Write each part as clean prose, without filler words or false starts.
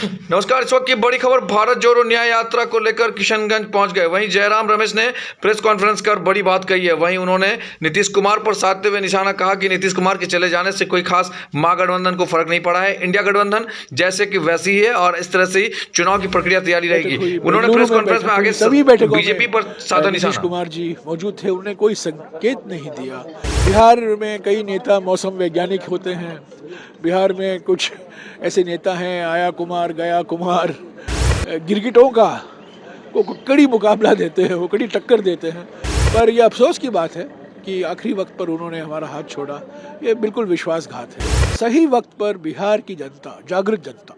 नमस्कार। इस वक्त की बड़ी खबर, भारत जोड़ो न्याय यात्रा को लेकर किशनगंज पहुंच गए। वहीं जयराम रमेश ने प्रेस कॉन्फ्रेंस कर बड़ी बात कही है। वहीं उन्होंने नीतीश कुमार पर साधते हुए निशाना कहा कि नीतीश कुमार के चले जाने से कोई खास महागठबंधन को फर्क नहीं पड़ा है। इंडिया गठबंधन जैसे कि वैसी ही है और इस तरह से ही चुनाव की प्रक्रिया तैयारी रहेगी। उन्होंने प्रेस कॉन्फ्रेंस में आगे सभी बैठकों बीजेपी पर साधा नीतीश निशाना। कुमार जी मौजूद थे, उन्हें कोई संकेत नहीं दिया। बिहार में कई नेता मौसम वैज्ञानिक होते हैं। बिहार में कुछ ऐसे नेता हैं, आया कुमार गया कुमार, गिरगिटों का को कड़ी मुकाबला देते हैं, वो कड़ी टक्कर देते हैं। पर यह अफसोस की बात है कि आखिरी वक्त पर उन्होंने हमारा हाथ छोड़ा। ये बिल्कुल विश्वासघात है। सही वक्त पर बिहार की जनता, जागृत जनता,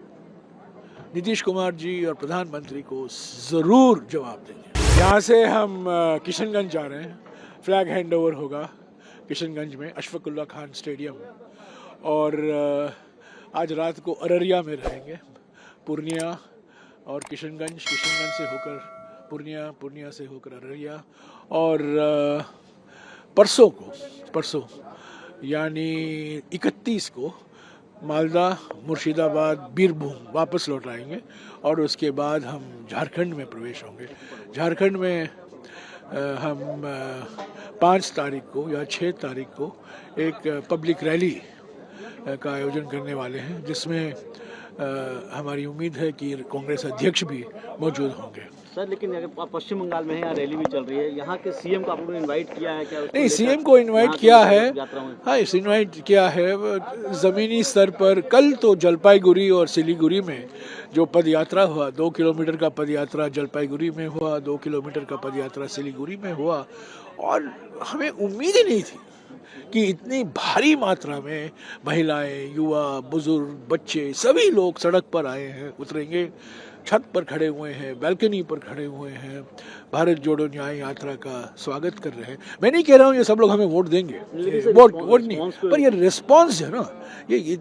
नीतीश कुमार जी और प्रधानमंत्री को जरूर जवाब देंगे। यहाँ से हम किशनगंज जा रहे हैं। फ्लैग हैंड ओवर होगा किशनगंज में, अशफाकुल्ला खान स्टेडियम। और आज रात को अररिया में रहेंगे, पूर्णिया और किशनगंज से होकर पूर्णिया से होकर अररिया। और परसों यानी 31 को मालदा, मुर्शिदाबाद, बीरभूम वापस लौट आएंगे। और उसके बाद हम झारखंड में प्रवेश होंगे। झारखंड में हम 5 तारीख को या 6 तारीख को एक पब्लिक रैली का आयोजन करने वाले हैं, जिसमें हमारी उम्मीद है कि कांग्रेस अध्यक्ष भी मौजूद होंगे। सर, लेकिन अगर आप पश्चिम बंगाल में हैं, यहाँ रैली भी चल रही है, यहाँ के सीएम को आप लोगों ने इनवाइट किया है क्या? नहीं, सीएम को इनवाइट किया है। हाँ, इस इनवाइट किया है ज़मीनी स्तर पर। कल तो जलपाईगुड़ी और सिलीगुड़ी में जो पद यात्रा हुआ, 2 किलोमीटर का पद यात्रा जलपाईगुड़ी में हुआ, 2 किलोमीटर का पद यात्रा सिलीगुड़ी में हुआ। और हमें उम्मीद ही नहीं थी कि इतनी भारी मात्रा में महिलाएं, युवा, बुजुर्ग, बच्चे, सभी लोग सड़क पर आए हैं, उतरेंगे, छत पर खड़े हुए हैं, बैल्कनी पर खड़े हुए हैं, भारत जोड़ो न्याय यात्रा का स्वागत कर रहे हैं। मैं नहीं कह रहा हूँ ये सब लोग हमें वोट देंगे, वोट नहीं, पर ये रिस्पॉन्स है ना, ये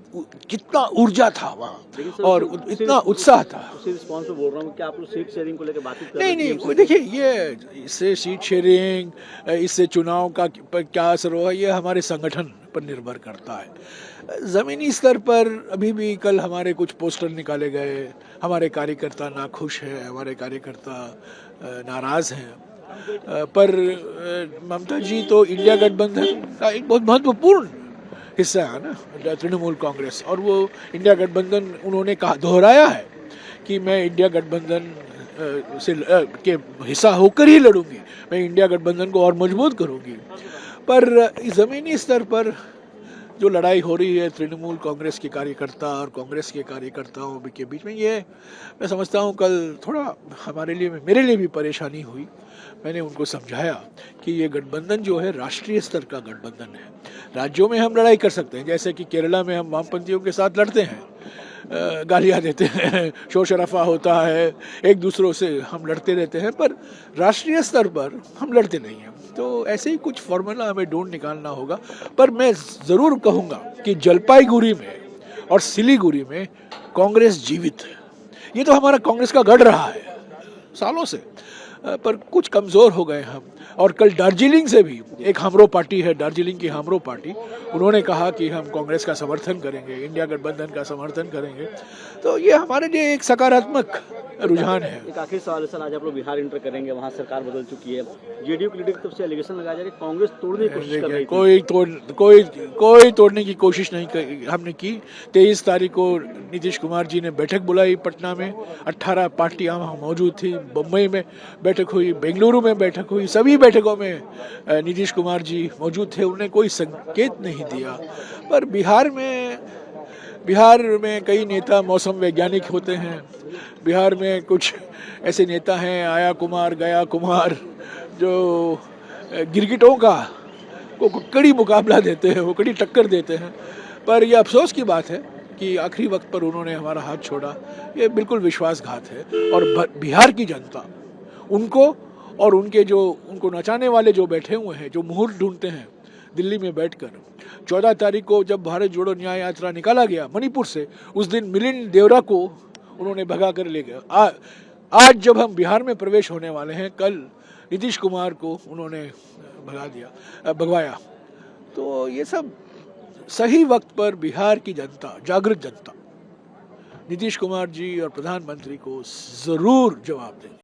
कितना ऊर्जा था वहाँ और इतना उत्साह था। उसी रिस्पॉन्स पे बोल रहा हूँ कि आप लोग सीट शेयरिंग को लेकर बातचीत कर रहे हैं? नहीं, देखिए, ये इससे सीट शेयरिंग, इससे चुनाव का क्या असर होगा, ये हमारे संगठन पर निर्भर करता है। ज़मीनी स्तर पर अभी भी कल हमारे कुछ पोस्टर निकाले गए, हमारे कार्यकर्ता नाखुश हैं, हमारे कार्यकर्ता नाराज़ हैं। पर ममता जी तो इंडिया गठबंधन का एक बहुत महत्वपूर्ण हिस्सा है ना, तृणमूल कांग्रेस। और वो इंडिया गठबंधन उन्होंने कहा, दोहराया है कि मैं इंडिया गठबंधन से के हिस्सा होकर ही लड़ूंगी, मैं इंडिया गठबंधन को और मजबूत करूंगी। पर ज़मीनी स्तर पर जो लड़ाई हो रही है तृणमूल कांग्रेस के कार्यकर्ता और कांग्रेस के कार्यकर्ताओं के बीच में, ये मैं समझता हूँ कल थोड़ा मेरे लिए भी परेशानी हुई। मैंने उनको समझाया कि ये गठबंधन जो है राष्ट्रीय स्तर का गठबंधन है। राज्यों में हम लड़ाई कर सकते हैं, जैसे कि केरला में हम वामपंथियों के साथ लड़ते हैं, गालियाँ देते हैं, शोर शराफा होता है, एक दूसरों से हम लड़ते रहते हैं, पर राष्ट्रीय स्तर पर हम लड़ते नहीं हैं। तो ऐसे ही कुछ फॉर्मूला हमें ढूंढ निकालना होगा। पर मैं ज़रूर कहूँगा कि जलपाईगुड़ी में और सिलीगुड़ी में कांग्रेस जीवित है। ये तो हमारा कांग्रेस का गढ़ रहा है सालों से, पर कुछ कमज़ोर हो गए हम। और कल दार्जिलिंग से भी एक हमरो पार्टी है, दार्जिलिंग की हमरो पार्टी, उन्होंने कहा कि हम कांग्रेस का समर्थन करेंगे, इंडिया गठबंधन का समर्थन करेंगे। तो ये हमारे लिए एक सकारात्मक रुझान है। एक आखिरी सवाल है सर, आज आप लोग बिहार इंटर करेंगे, वहाँ सरकार बदल चुकी है, जेडीयू की लीडर की तरफ से एलिगेशन लगाया जा रहा है कांग्रेस तोड़ने की कोशिश कर रही थी। कोई तोड़ने की कोशिश नहीं हमने की। 23 तारीख को नीतीश कुमार जी ने बैठक बुलाई पटना में, 18 पार्टियां वहाँ मौजूद थी। बम्बई में बैठक हुई, बेंगलुरु में बैठक हुई, सभी बैठकों में नीतीश कुमार जी मौजूद थे, उन्हें कोई संकेत नहीं दिया। पर बिहार में कई नेता मौसम वैज्ञानिक होते हैं। बिहार में कुछ ऐसे नेता हैं, आया कुमार गया कुमार, जो गिरगिटों का को कड़ी मुकाबला देते हैं, वो कड़ी टक्कर देते हैं। पर यह अफसोस की बात है कि आखिरी वक्त पर उन्होंने हमारा हाथ छोड़ा। ये बिल्कुल विश्वासघात है। और बिहार की जनता उनको और उनको नचाने वाले जो बैठे हुए हैं, जो मुहूर्त ढूंढते हैं दिल्ली में बैठकर, 14 तारीख को जब भारत जोड़ो न्याय यात्रा निकाला गया मणिपुर से, उस दिन मिलिंद देवरा को उन्होंने भगा कर ले गया। आज जब हम बिहार में प्रवेश होने वाले हैं, कल नीतीश कुमार को उन्होंने भगवाया। तो ये सब सही वक्त पर बिहार की जनता, जागृत जनता, नीतीश कुमार जी और प्रधानमंत्री को ज़रूर जवाब देंगे।